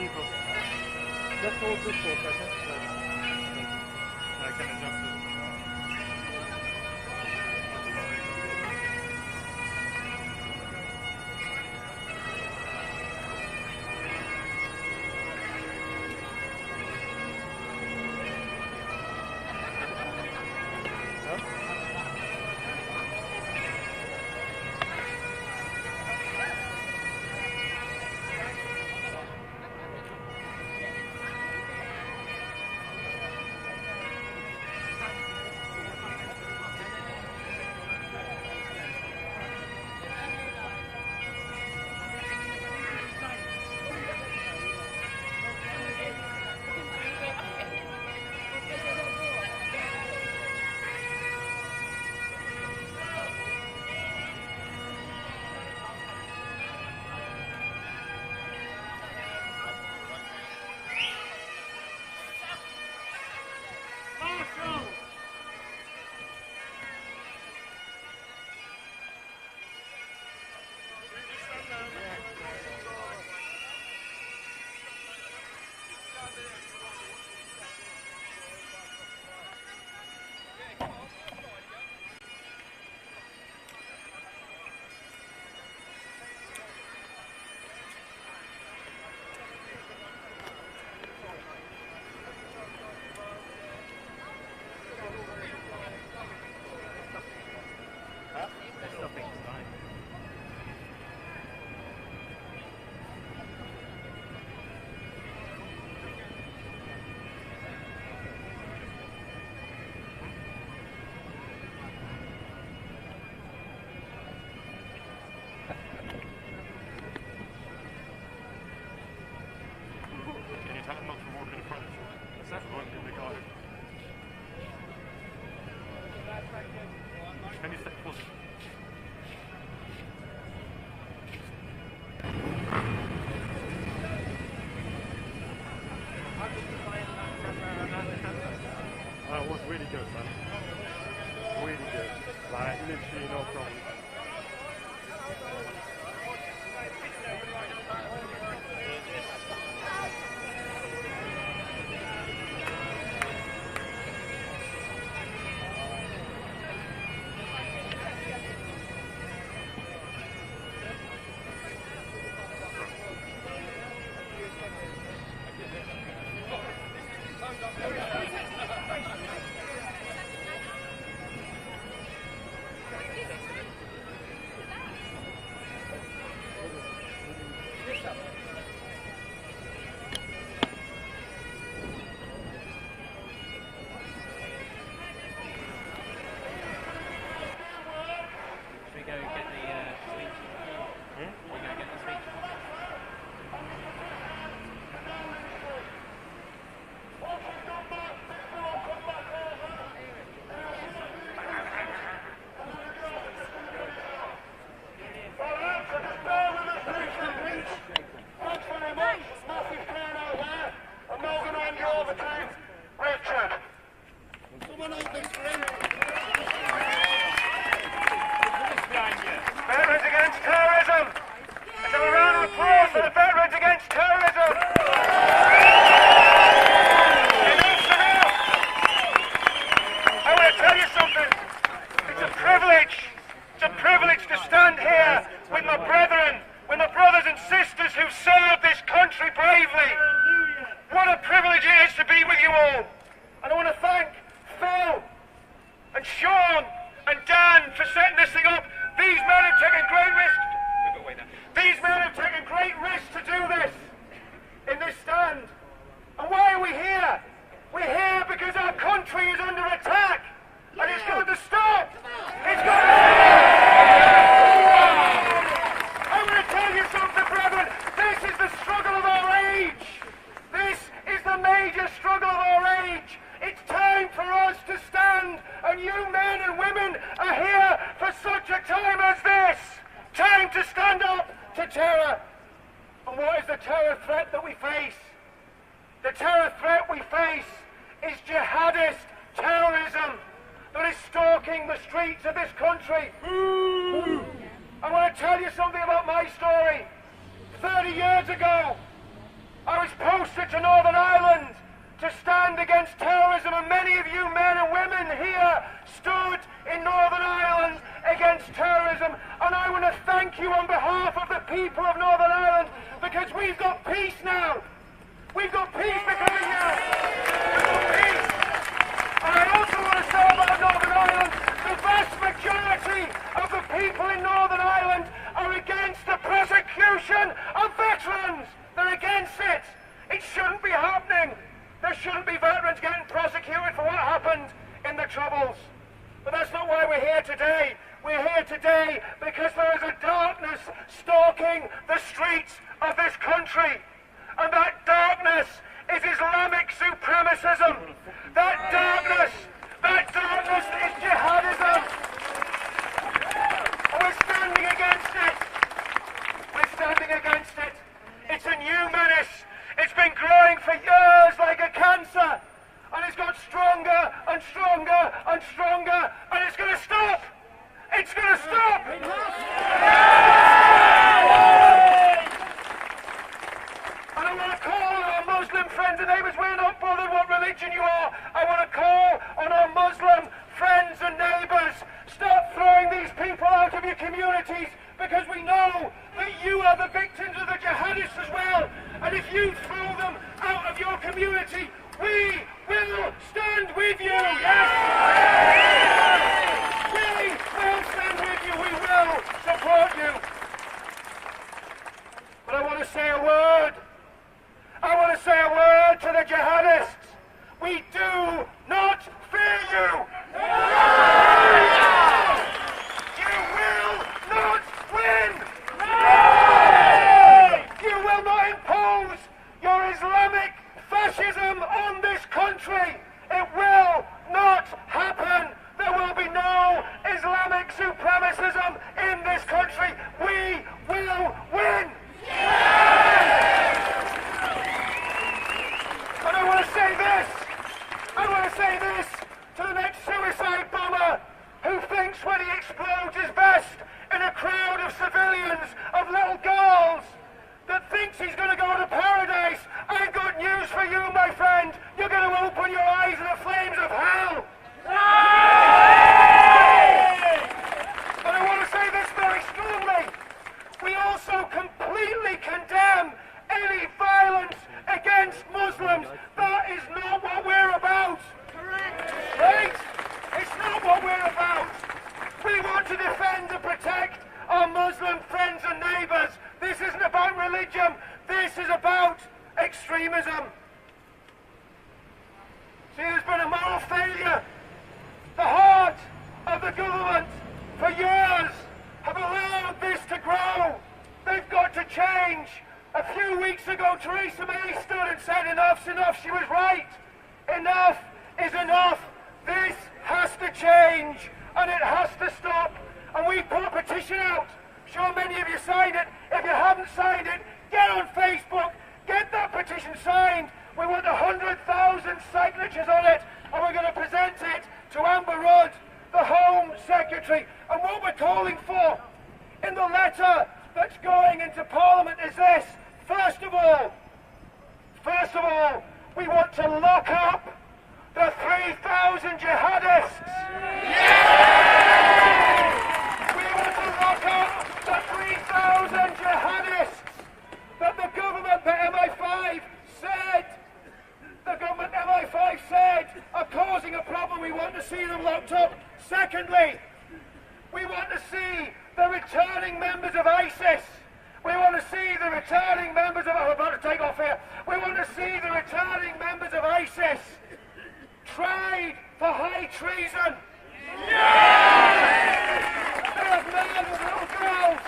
people. Just hold this for a second. I can adjust it. Can you step closer? It was really good, man. Really good. Like, literally no problem. Veterans against terrorism! Let's have a round of applause for the Veterans against terrorism! Enough's enough! I want to tell you something. It's a privilege. It's a privilege to stand here with my brethren, with my brothers and sisters who serve this country bravely. What a privilege it is to be with you all. And I want to thank Phil and Sean and Dan for setting this thing up. These men have taken great risks. These men have taken great risks to do this in this stand. And why are we here? We're here because our country is under attack. And it's got to stop. It's got to stop. I'm going to tell you something, brethren. This is the struggle of our age. This is the major struggle of our age. It's time for us to stand, and you men and women are here for such a time as this. Time to stand up to terror. And what is the terror threat that we face? The terror threat we face is jihadist terrorism that is stalking the streets of this country. I want to tell you something about my story. 30 years ago, I was posted to Northern Ireland to stand against terrorism, and many of you men and women here stood in Northern Ireland against terrorism, and I want to thank you on behalf of the people of Northern Ireland, because we've got peace now. We've got peace becoming now. We've got peace. And I also want to say about Northern Ireland, the vast majority of the people in Northern Ireland are against the persecution of veterans. They're against it. It shouldn't be happening. There shouldn't be veterans getting prosecuted for what happened in the Troubles. But that's not why we're here today. We're here today because there is a darkness stalking the streets of this country. And that darkness is Islamic supremacism. That darkness is jihadism. And we're standing against it. We're standing against it. It's a new menace. It's been growing for years like a cancer. And it's got stronger and stronger and stronger. And it's going to stop. It's going to stop. And I want to call on our Muslim friends and neighbours. We're not bothered what religion you are. I want to call on our Muslim friends and neighbours. Stop throwing these people out of your communities, because we know that you are the victims of the jihadists as well. And if you throw them out of your community, we will stand with you. Yes! We will stand with you. We will support you. But I want to say a word. I want to say a word to the jihadists. We do not fear you. You will not win. You will not impose your Islamic fascism on this country. It will not happen. There will be no Islamic supremacism in this country. We will win. And I want to say this. I want to say this to the next suicide bomber who thinks when he explodes his vest in a crowd of civilians, of little girls, that thinks he's going to go to paradise. I've got news for you, my friend. You're going to open your eyes to the flames of hell. But I want to say this very strongly. We also completely condemn any violence against Muslims. That is not what we're about. Right? It's not what we're about. We want to defend and protect our Muslim friends and neighbours. This isn't about religion. This is about extremism. See, there's been a moral failure. The heart of the government for years have allowed this to grow. They've got to change. A few weeks ago, Theresa May stood and said, enough's enough. She was right. Enough is enough. This has to change, and it has to stop. And we put a petition out. I'm sure many of you signed it. If you haven't signed it, get on Facebook, get that petition signed. We want 100,000 signatures on it, and we're going to present it to Amber Rudd, the Home Secretary. And what we're calling for in the letter that's going into Parliament is this. First of all, we want to lock up the 3,000 jihadists. We want to lock up the 3,000 jihadists that the government, the MI5 said are causing a problem. We want to see them locked up. Secondly, we want to see the returning members of ISIS. We want to see the returning members of... I'm about to take off here. We want to see the returning members of ISIS tried for high treason. Yes! They have murdered little girls.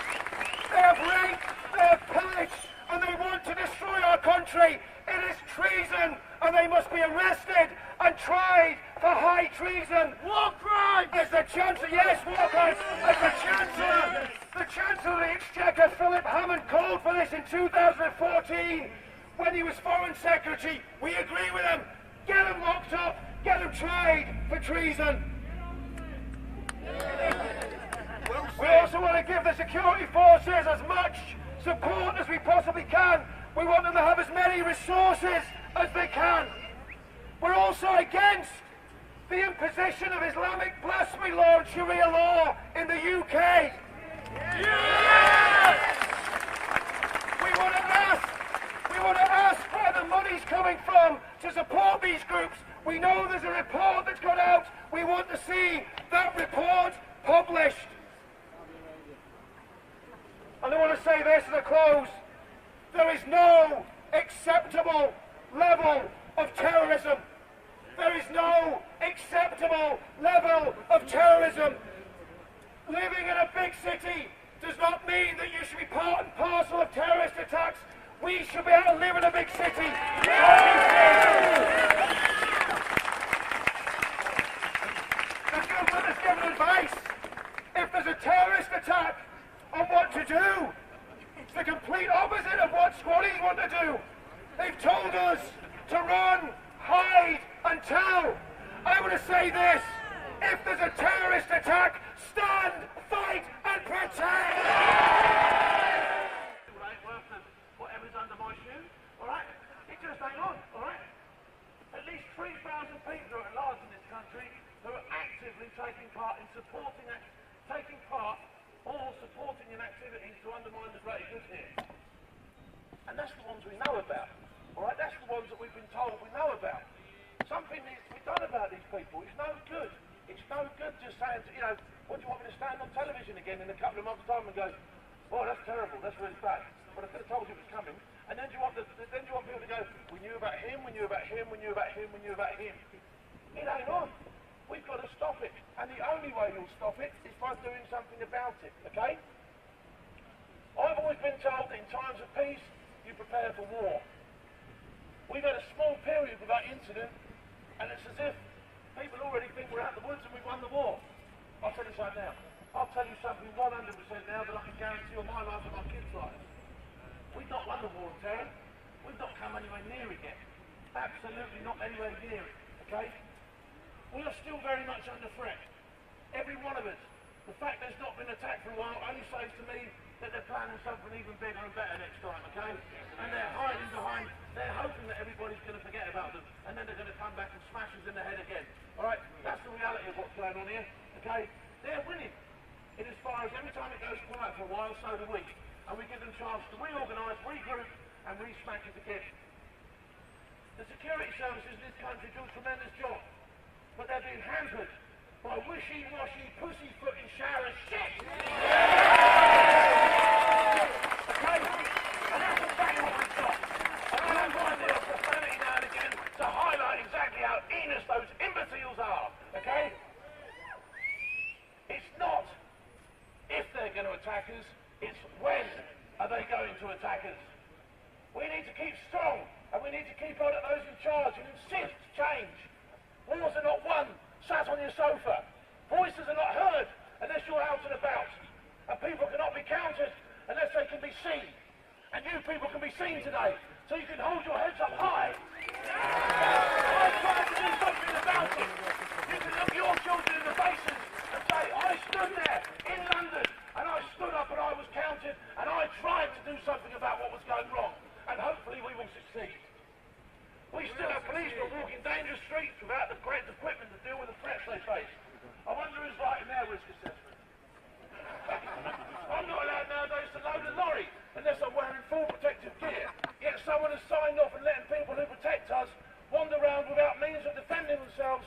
They have raped. They have pillaged. And they want to destroy our country. It is treason. And they must be arrested and tried for high treason. War crime! As the Chancellor... Yes, war crime. As the Chancellor of the Exchequer, Philip Hammond, called for this in 2014 when he was Foreign Secretary. We agree with him. Get him locked up. Get him tried for treason. We also want to give the security forces as much support as we possibly can. We want them to have as many resources as they can. We're also against the imposition of Islamic blasphemy law and Sharia law in the UK. Yes! We want to ask where the money's coming from to support these groups. We know there's a report that's gone out. We want to see that report published. And I want to say this as I close. There is no acceptable level of terrorism. There is no acceptable level of terrorism. Living in a big city does not mean that you should be part and parcel of terrorist attacks. We should be able to live in a big city. The government has given advice. If there's a terrorist attack, on what to do. It's the complete opposite of what squaddies want to do. They've told us to run, hide and tell. I want to say this. If there's a terrorist attack, stand, fight and protect. Whatever's under my shoe, alright? It just ain't on, alright? At least 3,000 people are at large in this country who are actively taking part in supporting activities to undermine the greater good here. And that's the ones we know about. Alright, that's the ones that we've been told we know about. Something needs to be done about these people. It's no good. It's no good just saying, what do you want me to stand on television again in a couple of months' time and go, oh, that's terrible, that's really bad. But I could have told you it was coming. And then do you want people to go, we knew about him, we knew about him, we knew about him, we knew about him. It ain't on. We've got to stop it. And the only way you'll stop it is by doing something about it, okay? I've always been told that in times of peace, you prepare for war. We've had a small period without incident, and it's as if people already think we're out of the woods and we've won the war. I'll tell you something now. I'll tell you something 100% now that I can guarantee on my life and my kids' lives. We've not won the war on terror. We've not come anywhere near it yet. Absolutely not anywhere near it, okay? We are still very much under threat. Every one of us. The fact there's not been attacked for a while only says to me that they're planning something even bigger and better next time, okay? And they're hiding behind, they're hoping that everybody's going to forget about them, and then they're going to come back and smash us in the head again. Alright? That's the reality of what's going on here, okay? They're winning. In as far as every time it goes quiet for a while, so do we. And we give them a chance to reorganise, regroup, and re-smack it again. The security services in this country do a tremendous job, but they're being hampered by wishy-washy, pussyfooting shower of shit! Okay? And that's exactly what we've got. And I don't mind the profanity now and again to highlight exactly how heinous those imbeciles are, okay? It's not if they're going to attack us, it's when are they going to attack us. We need to keep strong, and we need to keep on at those in charge and insist change. Wars are not won sat on your sofa. Voices are not heard unless you're out and about. And people cannot be counted unless they can be seen. And you people can be seen today, so you can hold your heads up high. I tried to do something about it. You can look your children in the faces and say, I stood there in London, and I stood up and I was counted, and I tried to do something about what was going wrong. And hopefully we will succeed. We still have policemen walking dangerous streets without the correct equipment to deal with the threats they face. I wonder who's writing their risk assessment. I'm not allowed nowadays to load a lorry unless I'm wearing full protective gear. Yet someone has signed off and letting people who protect us wander around without means of defending themselves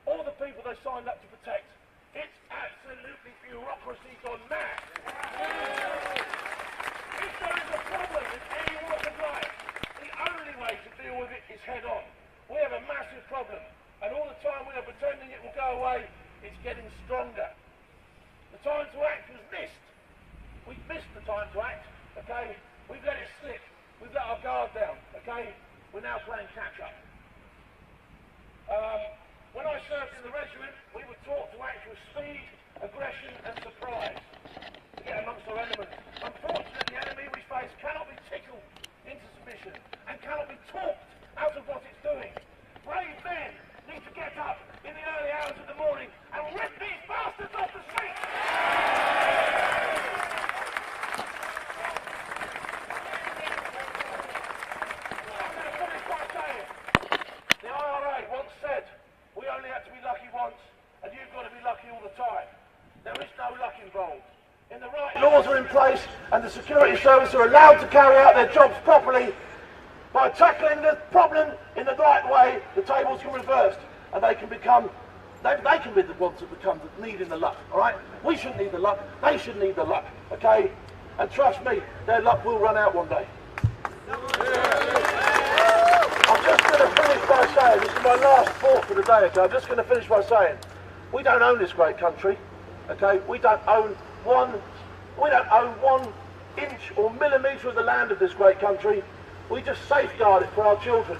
or the people they signed up to protect. It's absolutely bureaucracy gone mad. If there is a problem in any walk of life, the only way to deal with it is head on. We have a massive problem, and all the time we are pretending it will go away, it's getting stronger. The time to act was missed. We've missed the time to act, okay? We've let it slip. We've let our guard down, okay? We're now playing catch-up. When I served in the regiment, we were taught to act with speed, aggression and surprise to get amongst our enemies. Unfortunately, the enemy we face cannot be tickled into submission and cannot be talked out of what it's doing. Brave men need to get up in the early hours of the morning and rip these bastards off the street! the right laws are in place and the security services are allowed to carry out their jobs properly, by tackling the problem in the right way, the tables can reverse and they can become, they can be the ones that become needing the luck, all right? We shouldn't need the luck, they should need the luck, okay? And trust me, their luck will run out one day. I'm just going to finish by saying, this is my last thought for the day, okay? I'm just going to finish by saying, we don't own this great country, okay? We don't own one inch or millimetre of the land of this great country. We just safeguard it for our children.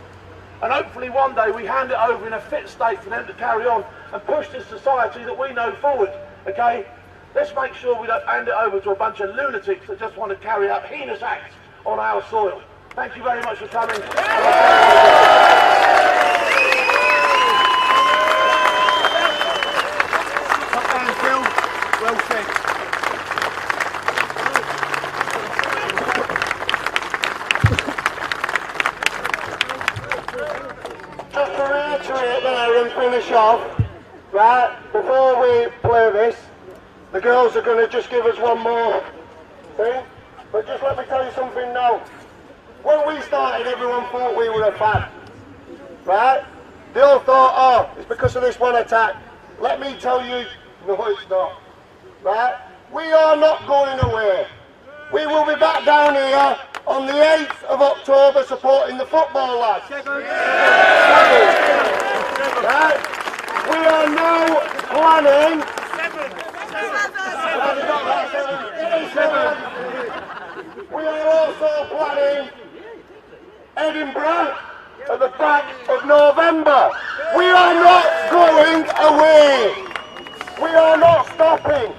And hopefully one day we hand it over in a fit state for them to carry on and push this society that we know forward, okay? Let's make sure we don't hand it over to a bunch of lunatics that just want to carry out heinous acts on our soil. Thank you very much for coming. Well said. Just to reiterate there and finish off, right, before we play this, the girls are going to just give us one more thing, but just let me tell you something now. When we started, everyone thought we were a fad, right? They all thought, oh, it's because of this one attack. Let me tell you, no, it's not. Right? We are not going away. We will be back down here on the 8th of October supporting the football lads. Right? We are now planning. We are also planning Edinburgh at the back of November. We are not going away. We are not stopping.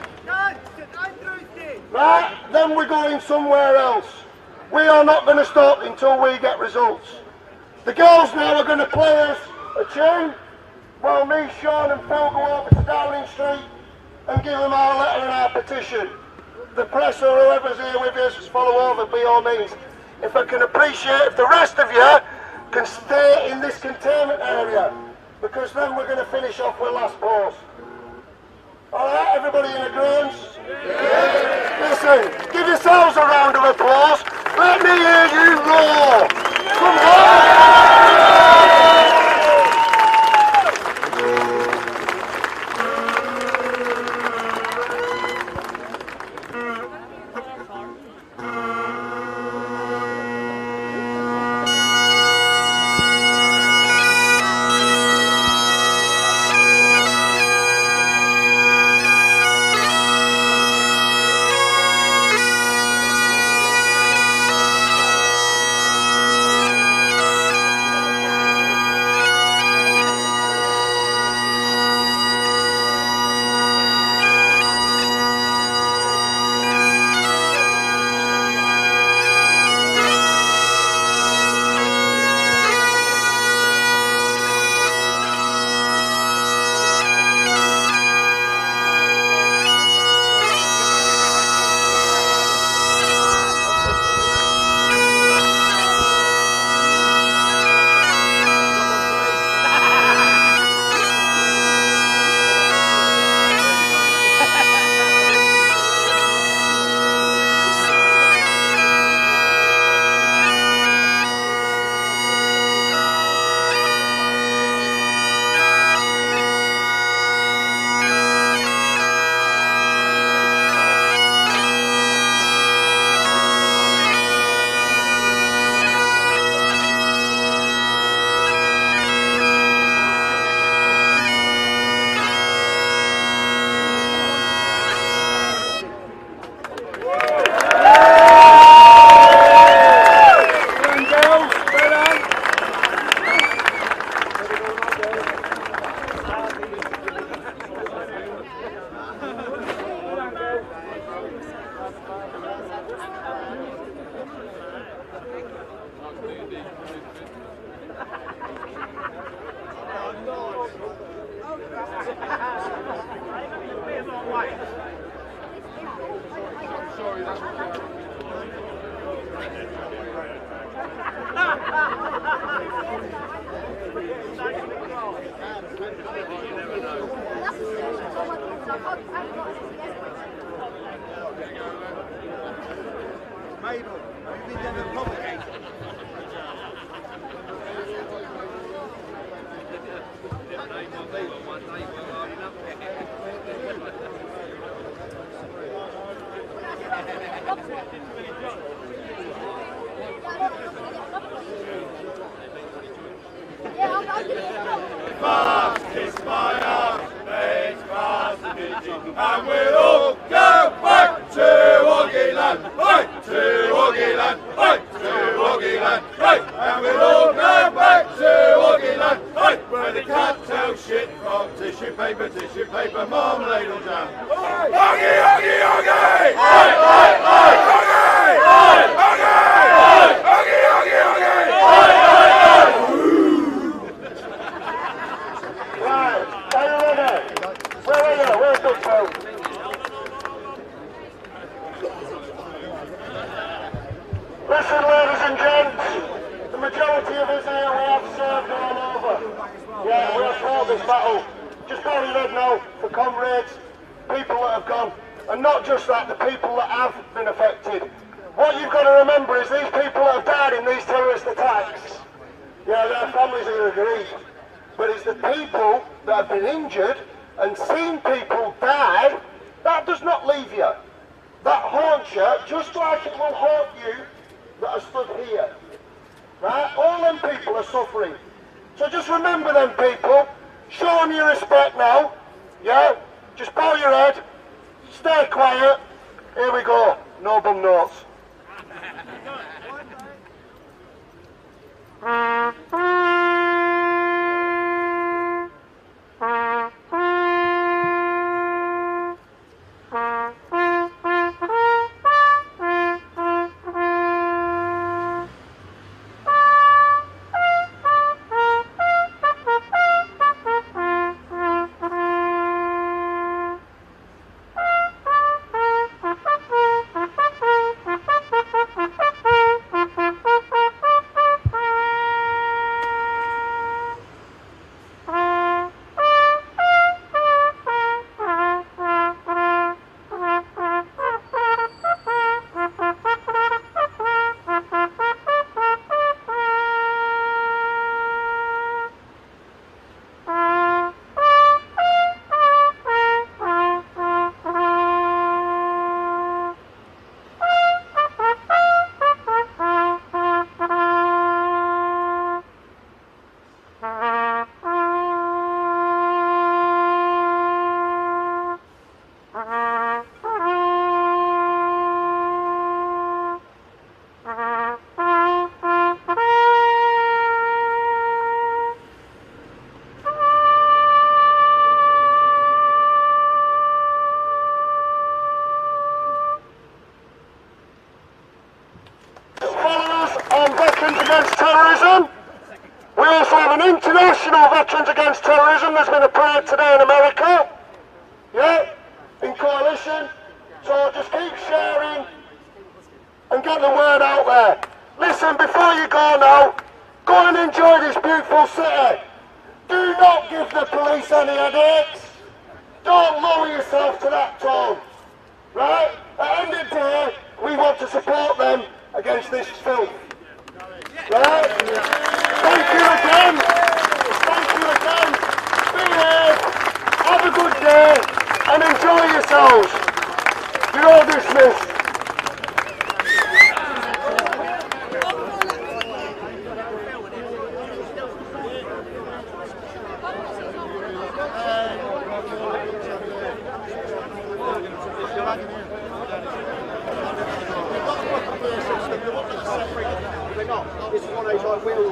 Right? Then we're going somewhere else. We are not going to stop until we get results. The girls now are going to play us a tune while me, Sean and Phil go over to Downing Street and give them our letter and our petition. The press or whoever's here with us, follow over by all means. If I can appreciate if the rest of you can stay in this containment area, because then we're going to finish off with last pause. Alright, everybody in agreement? Listen, give yourselves a round of applause. Let me hear you roar. Come on! Fast, kiss my arm, it's fast and we'll all go back to Oggyland, right, to Oggyland, right, to Oggyland, right, and we'll all go back to Oggyland, right, where they can't tell shit from tissue paper, marmalade or jam. Oggy, Oggy, Oggy! Oi, oi, oi! Oggy! Oi! Oggy! Oi! Oggy, Oggy, Oggy! Oi, oi, oi! Right, are you ready? Where are you? Where's the phone? Listen, ladies and gents, the majority of us here, we have served all over. Yeah, we have fought this battle. Just bow your head now for comrades, people that have gone, and not just that, the people that have been affected. What you've got to remember is these people that have died in these terrorist attacks, yeah, their families are grieved. But it's the people that have been injured and seen people die, that does not leave you. That haunts you just like it will haunt you that are stood here. Right? All them people are suffering. So just remember them people, show them your respect now, yeah? Just bow your head, stay quiet, here we go, no bum notes. On Veterans Against Terrorism. We also have an international Veterans Against Terrorism. There's been a parade today in America. Yeah, in coalition. So just keep sharing and get the word out there. Listen, before you go now, go and enjoy this beautiful city. Do not give the police any headaches. Don't lower yourself to that tone. Right? At the end of the day, we want to support them against this filth. Right? Thank you again. Thank you again. Behave. Have a good day and enjoy yourselves. You're all dismissed. This is one of those like wheel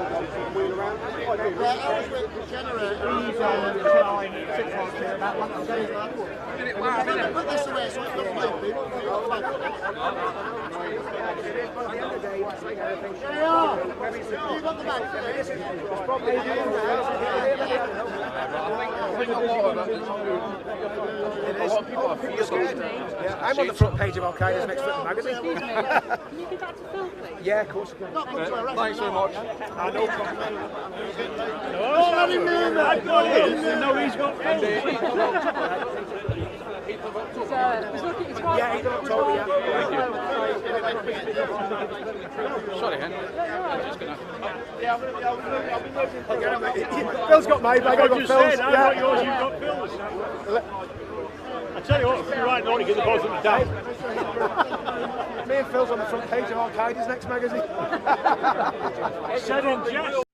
around. Put this away so it's not moving. You got the bag for this? It's probably I'm on the front page of Al-Qaeda's Next Britain magazine. Can you do that to film, please? Yeah, of course I can. Thanks very much. Oh, let him know that. No, he's got he's looking, he's right. Yeah, he's not told me yet. Sorry, Hen. I'm just gonna. Phil's got my bag, I've got Phil's. I've got yours, you've got Phil's. I tell you what, if you're right, Nori, get the balls at the down. Me and Phil's on the front page of Al-Qaeda's next magazine. Said in jest.